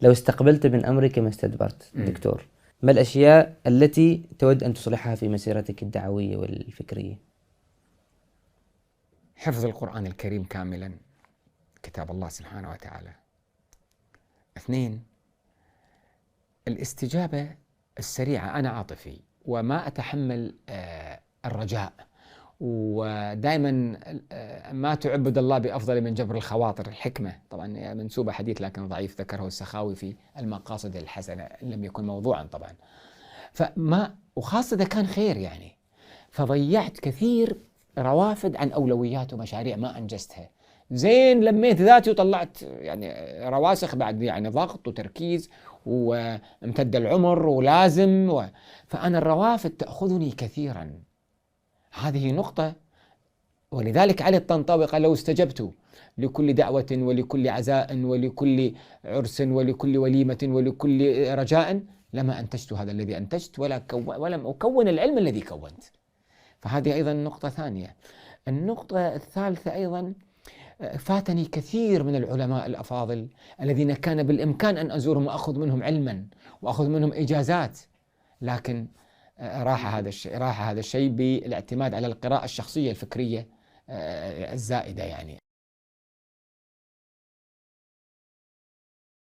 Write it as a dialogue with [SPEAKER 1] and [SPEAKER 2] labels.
[SPEAKER 1] لو استقبلت من أمرك ما استدبرت دكتور، ما الأشياء التي تود أن تصلحها في مسيرتك الدعوية والفكرية؟
[SPEAKER 2] حفظ القرآن الكريم كاملا، كتاب الله سبحانه وتعالى. 2، الاستجابة السريعة. أنا عاطفي وما أتحمل الرجاء، ودائما ما تعبد الله بأفضل من جبر الخواطر. الحكمة طبعا منسوبة حديث لكن ضعيف، ذكره السخاوي في المقاصد الحسنة إن لم يكن موضوعا طبعا. وخاصة إذا كان خير يعني. فضيعت كثير روافد عن أولويات ومشاريع ما أنجزتها. زين لميت ذاتي وطلعت يعني رواسخ بعد يعني ضغط وتركيز وامتد العمر ولازم فأنا الروافد تأخذني كثيرا. هذه نقطة. ولذلك علي الطنطاوي قال: لو استجبت لكل دعوة ولكل عزاء ولكل عرس ولكل وليمة ولكل رجاء لما أنتجت هذا الذي أنتجت ولم أكون العلم الذي كونت. فهذه أيضا نقطة ثانية. النقطة الثالثة أيضا، فاتني كثير من العلماء الأفاضل الذين كان بالإمكان أن أزورهم وأخذ منهم علما وأخذ منهم إجازات، لكن راح هذا الشيء بالاعتماد على القراءة الشخصية الفكرية الزائدة يعني.